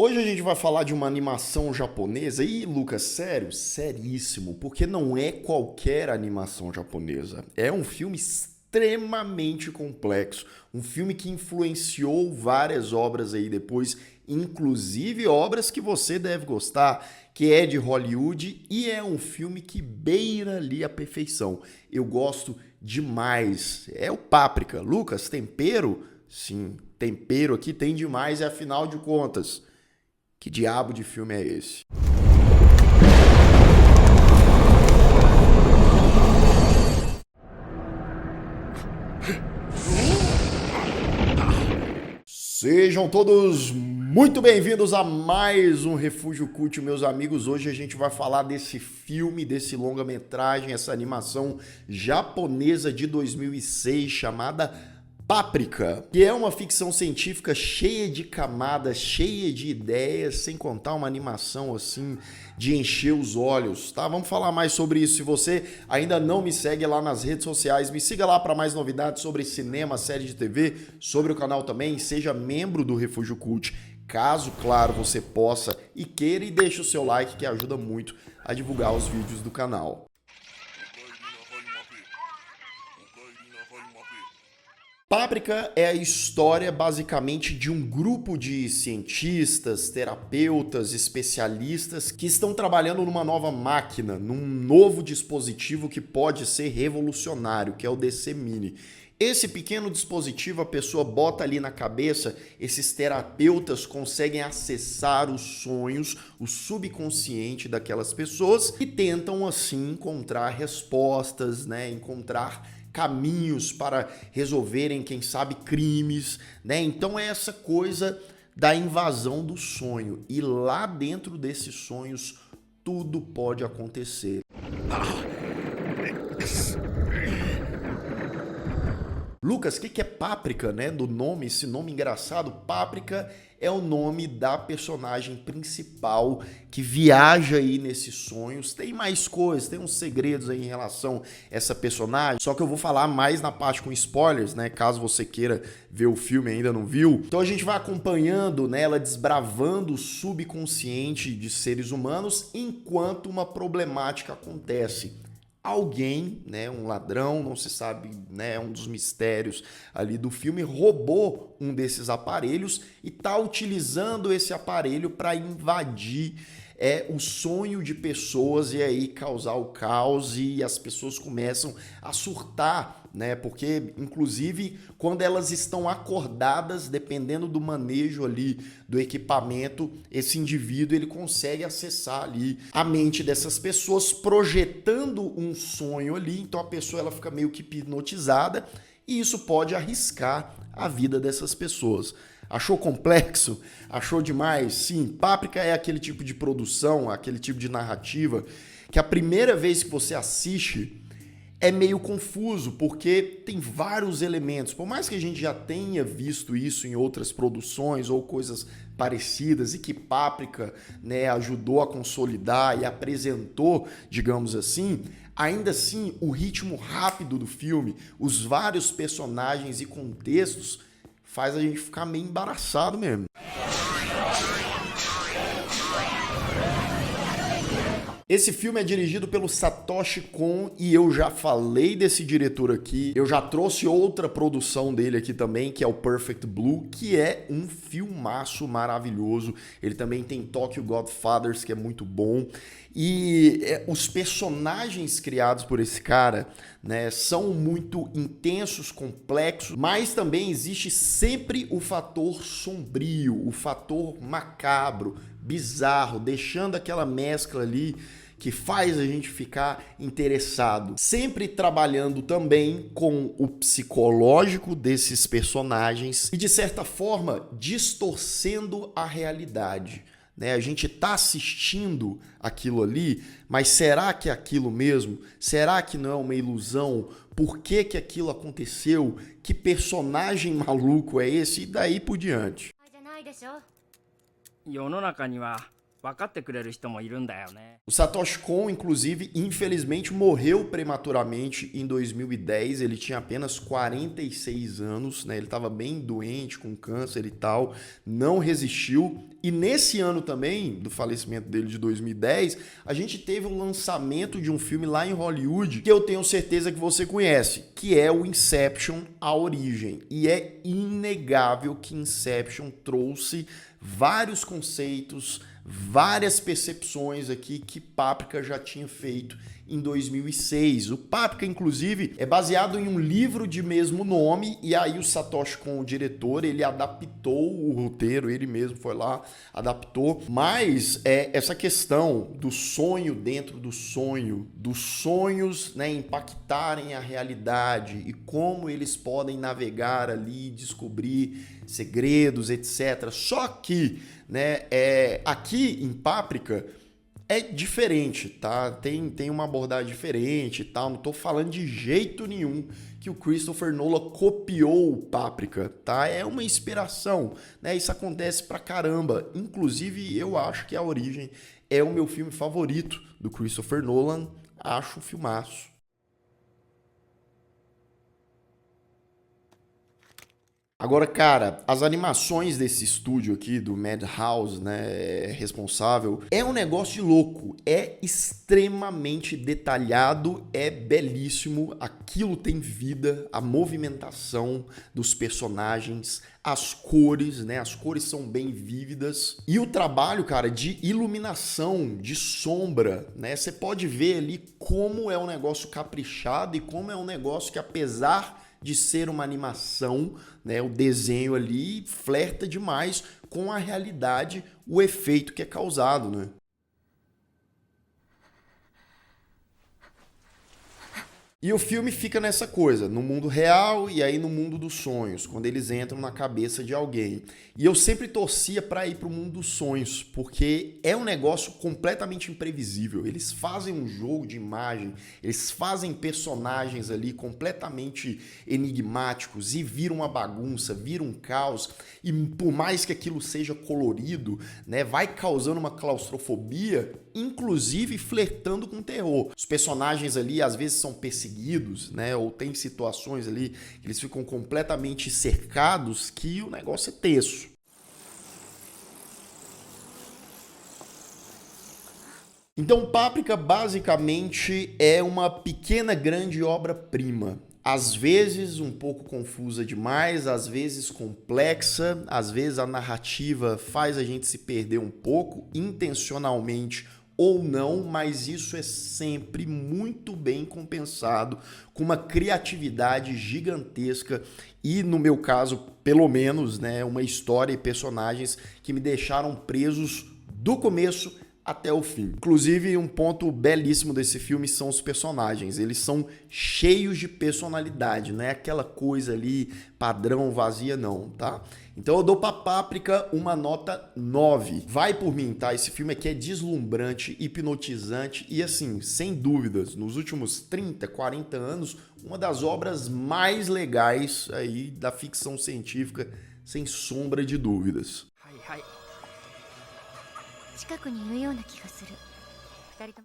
Hoje a gente vai falar de uma animação japonesa e, Lucas, sério, seríssimo, porque não é qualquer animação japonesa. É um filme extremamente complexo, um filme que influenciou várias obras aí depois, inclusive obras que você deve gostar, que é de Hollywood e é um filme que beira ali a perfeição. Eu gosto demais. É o Páprica. Lucas, tempero? Sim, tempero aqui tem demais e afinal de contas. Que diabo de filme é esse? Sejam todos muito bem-vindos a mais um Refúgio Cult, meus amigos. Hoje a gente vai falar desse filme, desse longa-metragem, essa animação japonesa de 2006 chamada Páprica, que é uma ficção científica cheia de camadas, cheia de ideias, sem contar uma animação assim de encher os olhos, tá? Vamos falar mais sobre isso. Se você ainda não me segue lá nas redes sociais, me siga lá para mais novidades sobre cinema, série de TV, sobre o canal também. Seja membro do Refúgio Cult, caso, claro, você possa e queira, e deixe o seu like que ajuda muito a divulgar os vídeos do canal. Páprica é a história basicamente de um grupo de cientistas, terapeutas, especialistas que estão trabalhando numa nova máquina, num novo dispositivo que pode ser revolucionário, que é o DC Mini. Esse pequeno dispositivo a pessoa bota ali na cabeça, esses terapeutas conseguem acessar os sonhos, o subconsciente daquelas pessoas e tentam assim encontrar respostas, né? Encontrar caminhos para resolverem, quem sabe, crimes, né? Então é essa coisa da invasão do sonho. E lá dentro desses sonhos tudo pode acontecer. Lucas, o que é Páprica, né? Do nome, esse nome engraçado, Páprica é o nome da personagem principal que viaja aí nesses sonhos. Tem mais coisas, tem uns segredos aí em relação a essa personagem, só que eu vou falar mais na parte com spoilers, né? Caso você queira ver o filme e ainda não viu. Então a gente vai acompanhando, né, ela desbravando o subconsciente de seres humanos enquanto uma problemática acontece. Alguém, né, um ladrão, não se sabe, né, um dos mistérios ali do filme, roubou um desses aparelhos e está utilizando esse aparelho para invadir o sonho de pessoas e aí causar o caos e as pessoas começam a surtar, né? Porque, inclusive, quando elas estão acordadas, dependendo do manejo ali do equipamento, esse indivíduo ele consegue acessar ali a mente dessas pessoas, projetando um sonho ali. Então a pessoa ela fica meio que hipnotizada e isso pode arriscar a vida dessas pessoas. Achou complexo? Achou demais? Sim, Páprica é aquele tipo de produção, aquele tipo de narrativa que a primeira vez que você assiste é meio confuso, porque tem vários elementos. Por mais que a gente já tenha visto isso em outras produções ou coisas parecidas e que Páprica, né, ajudou a consolidar e apresentou, digamos assim, ainda assim o ritmo rápido do filme, os vários personagens e contextos faz a gente ficar meio embaraçado mesmo. Esse filme é dirigido pelo Satoshi Kon e eu já falei desse diretor aqui. Eu já trouxe outra produção dele aqui também, que é o Perfect Blue, que é um filmaço maravilhoso. Ele também tem Tokyo Godfathers, que é muito bom. E os personagens criados por esse cara, né, são muito intensos, complexos, mas também existe sempre o fator sombrio, o fator macabro, bizarro, deixando aquela mescla ali que faz a gente ficar interessado. Sempre trabalhando também com o psicológico desses personagens e, de certa forma, distorcendo a realidade. Né? A gente está assistindo aquilo ali, mas será que é aquilo mesmo? Será que não é uma ilusão? Por que que aquilo aconteceu? Que personagem maluco é esse? E daí por diante. 世の中には分かってくれる人もいるんだよね。 O Satoshi Kon, inclusive, infelizmente morreu prematuramente em 2010. Ele tinha apenas 46 anos, né? Ele estava bem doente, com câncer e tal, não resistiu. E nesse ano também, do falecimento dele de 2010, a gente teve um lançamento de um filme lá em Hollywood que eu tenho certeza que você conhece, que é o Inception, A Origem. E é inegável que Inception trouxe vários conceitos, várias percepções aqui que Páprica já tinha feito em 2006. O Páprica, inclusive, é baseado em um livro de mesmo nome, e aí o Satoshi Kon, o diretor, ele adaptou o roteiro, ele mesmo foi lá, adaptou. Mas essa questão do sonho dentro do sonho, dos sonhos, né, impactarem a realidade e como eles podem navegar ali, descobrir segredos, etc. Só que, né, aqui em Páprica é diferente, tá? Tem uma abordagem diferente e tal. Não tô falando de jeito nenhum que o Christopher Nolan copiou o Páprica, tá? É uma inspiração, né? Isso acontece pra caramba. Inclusive, eu acho que A Origem é o meu filme favorito do Christopher Nolan. Acho um filmaço. Agora, cara, as animações desse estúdio aqui, do Madhouse, né, responsável, é um negócio de louco. É extremamente detalhado, é belíssimo, aquilo tem vida, a movimentação dos personagens, as cores, né, as cores são bem vívidas. E o trabalho, cara, de iluminação, de sombra, né, você pode ver ali como é um negócio caprichado e como é um negócio que, apesar de ser uma animação, né, o desenho ali flerta demais com a realidade, o efeito que é causado, né? E o filme fica nessa coisa, no mundo real e aí no mundo dos sonhos, quando eles entram na cabeça de alguém. E eu sempre torcia para ir para o mundo dos sonhos, porque é um negócio completamente imprevisível. Eles fazem um jogo de imagem, eles fazem personagens ali completamente enigmáticos e vira uma bagunça, vira um caos. E por mais que aquilo seja colorido, né, vai causando uma claustrofobia, inclusive flertando com terror. Os personagens ali às vezes são perseguidos, né? Ou tem situações ali que eles ficam completamente cercados que o negócio é tenso. Então, Páprica basicamente é uma pequena grande obra-prima. Às vezes um pouco confusa demais, às vezes complexa, às vezes a narrativa faz a gente se perder um pouco, intencionalmente ou não, mas isso é sempre muito bem compensado com uma criatividade gigantesca e, no meu caso, pelo menos, né, uma história e personagens que me deixaram presos do começo até o fim. Inclusive, um ponto belíssimo desse filme são os personagens. Eles são cheios de personalidade, não é aquela coisa ali padrão, vazia, não, tá? Então eu dou pra Páprica uma nota 9. Vai por mim, tá? Esse filme aqui é deslumbrante, hipnotizante e, assim, sem dúvidas, nos últimos 30, 40 anos, uma das obras mais legais aí da ficção científica, sem sombra de dúvidas.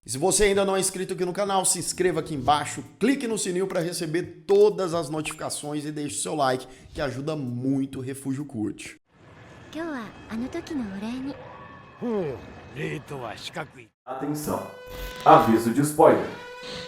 E se você ainda não é inscrito aqui no canal, se inscreva aqui embaixo, clique no sininho para receber todas as notificações e deixe seu like, que ajuda muito o Refúgio Cult. Atenção, aviso de spoiler.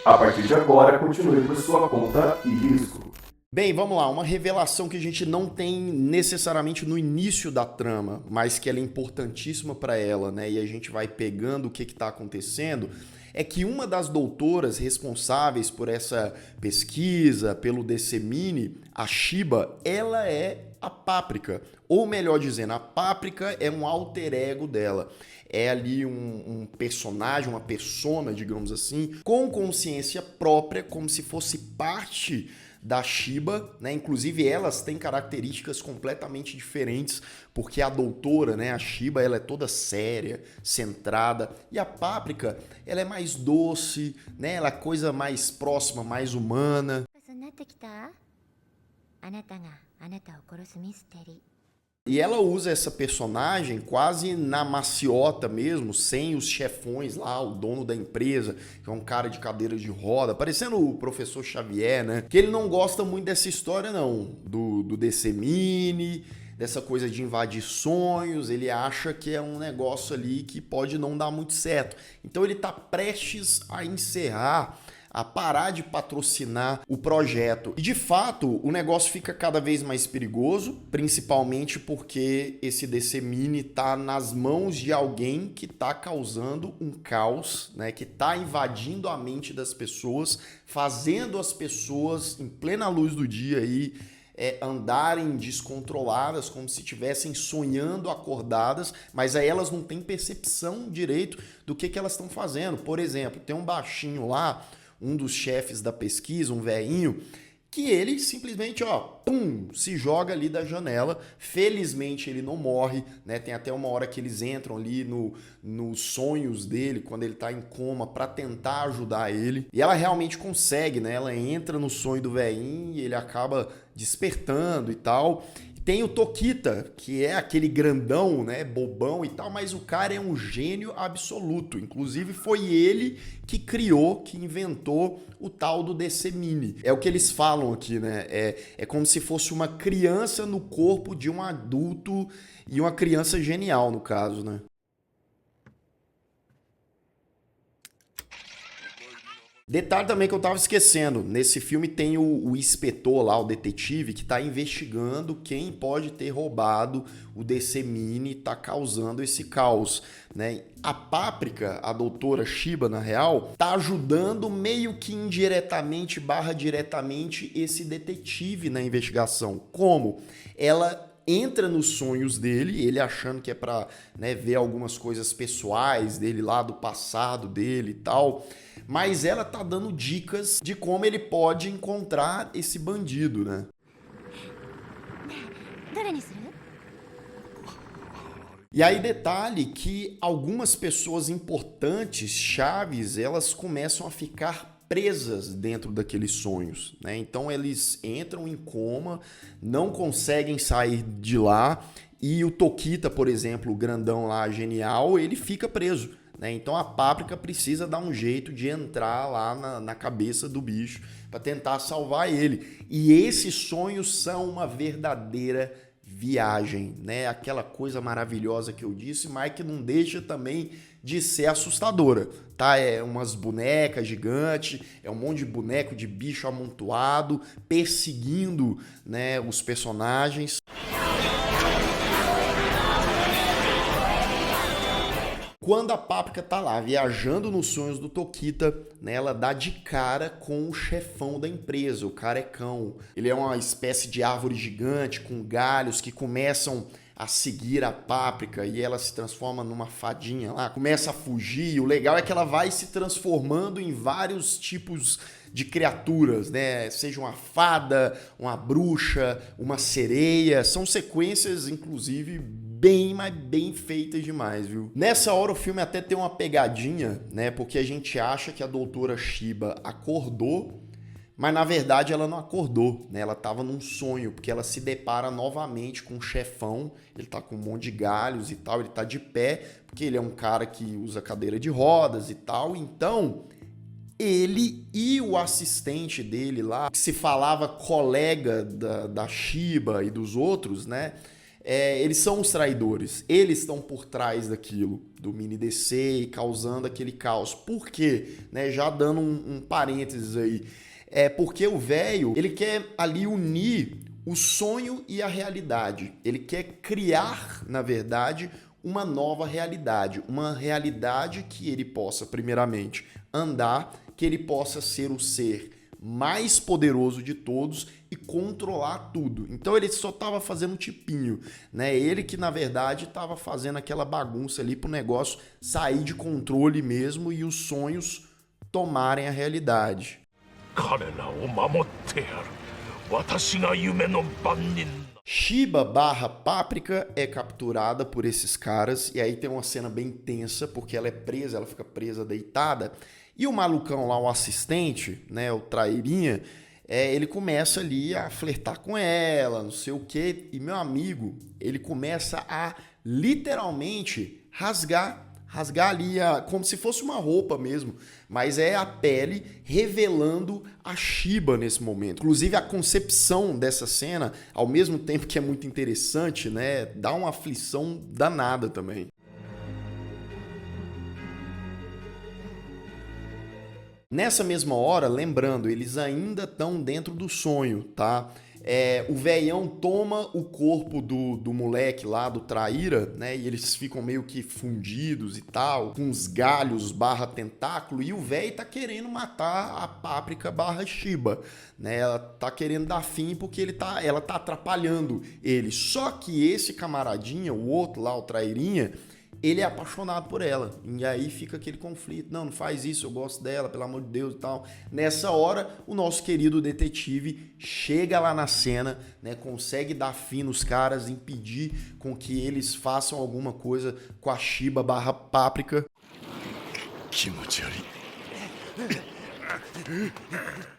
A partir de agora, continue por sua conta e risco. Bem, vamos lá, uma revelação que a gente não tem necessariamente no início da trama, mas que ela é importantíssima para ela, né? E a gente vai pegando o que está acontecendo, é que uma das doutoras responsáveis por essa pesquisa, pelo dissemine, a Shiba, ela é a Páprica. Ou melhor dizendo, a Páprica é um alter ego dela. É ali um personagem, uma persona, digamos assim, com consciência própria, como se fosse parte da Shiba, né? Inclusive elas têm características completamente diferentes, porque a doutora, né, a Shiba, ela é toda séria, centrada, e a Páprica, ela é mais doce, né? Ela é coisa mais próxima, mais humana. E ela usa essa personagem quase na maciota mesmo, sem os chefões lá, o dono da empresa, que é um cara de cadeira de roda, parecendo o professor Xavier, né? Que ele não gosta muito dessa história não, do DC Mini, dessa coisa de invadir sonhos, ele acha que é um negócio ali que pode não dar muito certo. Então ele tá prestes a encerrar, a parar de patrocinar o projeto. E de fato, o negócio fica cada vez mais perigoso, principalmente porque esse DC Mini tá nas mãos de alguém que tá causando um caos, né, que tá invadindo a mente das pessoas, fazendo as pessoas em plena luz do dia aí andarem descontroladas, como se estivessem sonhando acordadas, mas aí elas não têm percepção direito do que elas estão fazendo. Por exemplo, tem um baixinho lá, um dos chefes da pesquisa, um velhinho, que ele simplesmente, pum, se joga ali da janela. Felizmente ele não morre, né? Tem até uma hora que eles entram ali nos sonhos dele, quando ele tá em coma, para tentar ajudar ele. E ela realmente consegue, né? Ela entra no sonho do velhinho e ele acaba despertando e tal. Tem o Tokita, que é aquele grandão, né, bobão e tal, mas o cara é um gênio absoluto. Inclusive foi ele que criou, que inventou o tal do DC Mini. É o que eles falam aqui, né? É como se fosse uma criança no corpo de um adulto e uma criança genial, no caso, né? Detalhe também que eu tava esquecendo, nesse filme tem o inspetor lá, o detetive, que tá investigando quem pode ter roubado o DC Mini e tá causando esse caos, né? A Páprica, a doutora Shiba, na real, tá ajudando meio que indiretamente / diretamente esse detetive na investigação. Como? Ela entra nos sonhos dele, ele achando que é pra, né, ver algumas coisas pessoais dele lá, do passado dele e tal, mas ela tá dando dicas de como ele pode encontrar esse bandido, né? E aí detalhe que algumas pessoas importantes, chaves, elas começam a ficar presas dentro daqueles sonhos, né? Então eles entram em coma, não conseguem sair de lá, e o Tokita, por exemplo, o grandão lá, genial, ele fica preso, né? Então a Páprica precisa dar um jeito de entrar lá na cabeça do bicho para tentar salvar ele. E esses sonhos são uma verdadeira viagem, né? Aquela coisa maravilhosa que eu disse, mas que não deixa também de ser assustadora, tá? É umas bonecas gigantes, é um monte de boneco de bicho amontoado, perseguindo, né, os personagens. Quando a Páprica tá lá viajando nos sonhos do Tokita, né, ela dá de cara com o chefão da empresa, o carecão. Ele é uma espécie de árvore gigante com galhos que começam a seguir a Páprica e ela se transforma numa fadinha lá, começa a fugir. E o legal é que ela vai se transformando em vários tipos de criaturas, né? Seja uma fada, uma bruxa, uma sereia. São sequências, inclusive, mas bem feitas demais, viu? Nessa hora o filme até tem uma pegadinha, né? Porque a gente acha que a doutora Shiba acordou, mas na verdade ela não acordou, né? Ela tava num sonho, porque ela se depara novamente com o chefão. Ele tá com um monte de galhos e tal, ele tá de pé, porque ele é um cara que usa cadeira de rodas e tal. Então, ele e o assistente dele lá, que se falava colega da Shiba e dos outros, né? Eles são os traidores, eles estão por trás daquilo, do mini DC e causando aquele caos. Por quê? Né, já dando um parênteses aí. Porque o velho, ele quer ali unir o sonho e a realidade. Ele quer criar, na verdade, uma nova realidade. Uma realidade que ele possa, primeiramente, andar, que ele possa ser o ser mais poderoso de todos e controlar tudo. Então ele só estava fazendo um tipinho, né? Ele que na verdade estava fazendo aquela bagunça ali pro negócio sair de controle mesmo e os sonhos tomarem a realidade. Shiba / Páprica é capturada por esses caras e aí tem uma cena bem tensa porque ela é presa, ela fica presa deitada. E o malucão lá, o assistente, né, o trairinha, ele começa ali a flertar com ela, não sei o quê, e meu amigo, ele começa a literalmente rasgar ali, como se fosse uma roupa mesmo, mas é a pele revelando a Shiba nesse momento. Inclusive a concepção dessa cena, ao mesmo tempo que é muito interessante, né, dá uma aflição danada também. Nessa mesma hora, lembrando, eles ainda estão dentro do sonho, tá? O velhão toma o corpo do moleque lá, do traíra, né? E eles ficam meio que fundidos e tal, com os galhos barra tentáculo, e o velho tá querendo matar a Páprica barra Shiba, né? Ela tá querendo dar fim porque ela tá atrapalhando ele. Só que esse camaradinha, o outro lá, o trairinha, ele é apaixonado por ela. E aí fica aquele conflito. Não faz isso, eu gosto dela, pelo amor de Deus e tal. Nessa hora, o nosso querido detetive chega lá na cena, né, consegue dar fim nos caras, impedir com que eles façam alguma coisa com a Shiba barra Páprica. O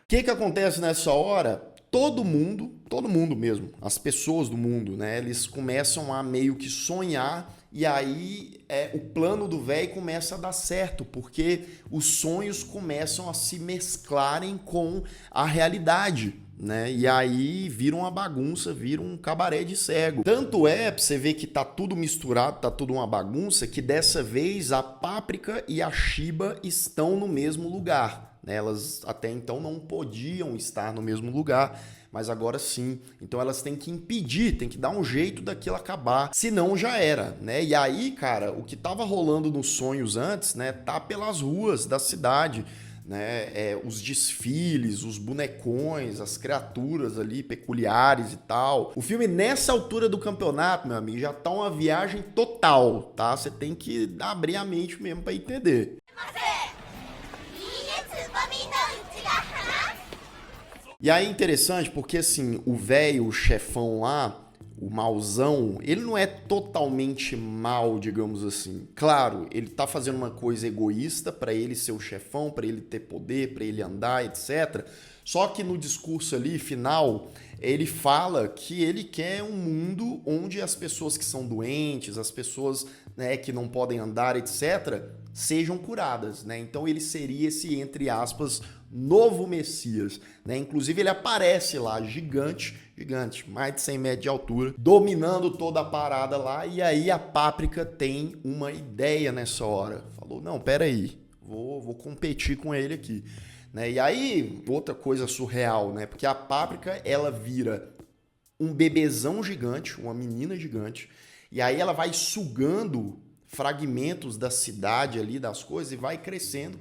que acontece nessa hora? Todo mundo mesmo, as pessoas do mundo, né, eles começam a meio que sonhar. E aí o plano do velho começa a dar certo, porque os sonhos começam a se mesclarem com a realidade, né? E aí vira uma bagunça, vira um cabaré de cego. Tanto é, pra você ver que tá tudo misturado, tá tudo uma bagunça, que dessa vez a Páprica e a Shiba estão no mesmo lugar, né? Elas até então não podiam estar no mesmo lugar, mas agora sim. Então elas têm que impedir, tem que dar um jeito daquilo acabar, senão já era, né? E aí, cara, o que tava rolando nos sonhos antes, né, tá pelas ruas da cidade, né? Os desfiles, os bonecões, as criaturas ali peculiares e tal. O filme, nessa altura do campeonato, meu amigo, já tá uma viagem total, tá? Você tem que abrir a mente mesmo pra entender. E aí é interessante porque, assim, o velho, o chefão lá, o mauzão, ele não é totalmente mal, digamos assim. Claro, ele tá fazendo uma coisa egoísta pra ele ser o chefão, pra ele ter poder, pra ele andar, etc. Só que no discurso ali, final, ele fala que ele quer um mundo onde as pessoas que são doentes, as pessoas, né, que não podem andar, etc., sejam curadas, né? Então ele seria esse, entre aspas, novo Messias, né? Inclusive ele aparece lá, gigante, mais de 100 metros de altura, dominando toda a parada lá, e aí a Páprica tem uma ideia nessa hora. Falou, não, peraí, vou competir com ele aqui, né? E aí, outra coisa surreal, né? Porque a Páprica, ela vira um bebezão gigante, uma menina gigante, e aí ela vai sugando fragmentos da cidade ali, das coisas, e vai crescendo,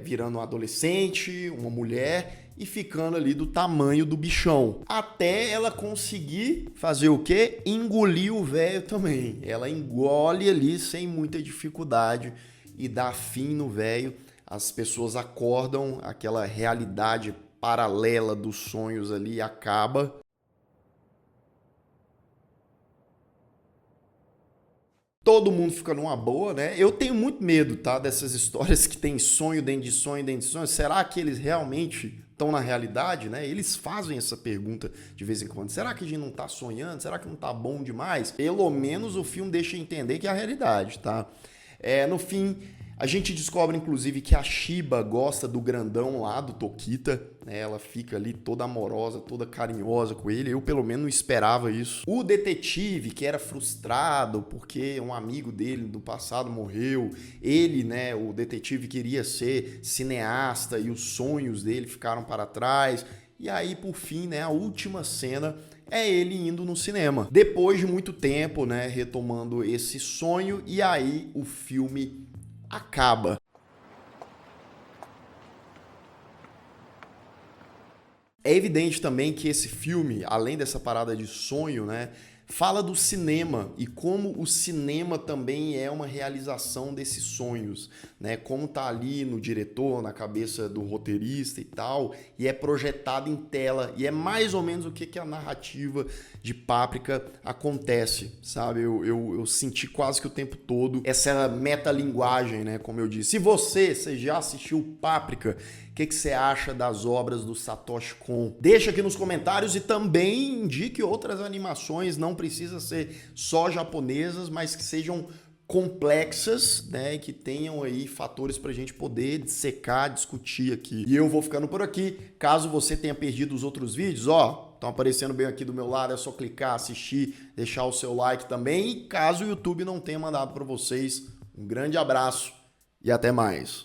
virando um adolescente, uma mulher, e ficando ali do tamanho do bichão. Até ela conseguir fazer o quê? Engolir o velho também. Ela engole ali sem muita dificuldade e dá fim no velho. As pessoas acordam, aquela realidade paralela dos sonhos ali acaba. Todo mundo fica numa boa, né? Eu tenho muito medo, tá? Dessas histórias que tem sonho dentro de sonho dentro de sonho. Será que eles realmente estão na realidade, né? Eles fazem essa pergunta de vez em quando. Será que a gente não tá sonhando? Será que não tá bom demais? Pelo menos o filme deixa entender que é a realidade, tá? No fim, a gente descobre, inclusive, que a Shiba gosta do grandão lá, do Tokita, né? Ela fica ali toda amorosa, toda carinhosa com ele. Eu, pelo menos, não esperava isso. O detetive, que era frustrado porque um amigo dele do passado morreu. Ele, né, o detetive, queria ser cineasta e os sonhos dele ficaram para trás. E aí, por fim, né, a última cena é ele indo no cinema. Depois de muito tempo, né, retomando esse sonho, e aí o filme acaba. É evidente também que esse filme, além dessa parada de sonho, né, fala do cinema e como o cinema também é uma realização desses sonhos, né? Como tá ali no diretor, na cabeça do roteirista e tal, e é projetado em tela, e é mais ou menos o que a narrativa de Páprica acontece, sabe? Eu senti quase que o tempo todo essa metalinguagem, né? Como eu disse. Se você já assistiu Páprica, O que você acha das obras do Satoshi Kon? Deixa aqui nos comentários e também indique outras animações, não precisa ser só japonesas, mas que sejam complexas, né, e que tenham aí fatores para a gente poder dissecar, discutir aqui. E eu vou ficando por aqui. Caso você tenha perdido os outros vídeos, ó, estão aparecendo bem aqui do meu lado, é só clicar, assistir, deixar o seu like também. E caso o YouTube não tenha mandado para vocês, um grande abraço e até mais.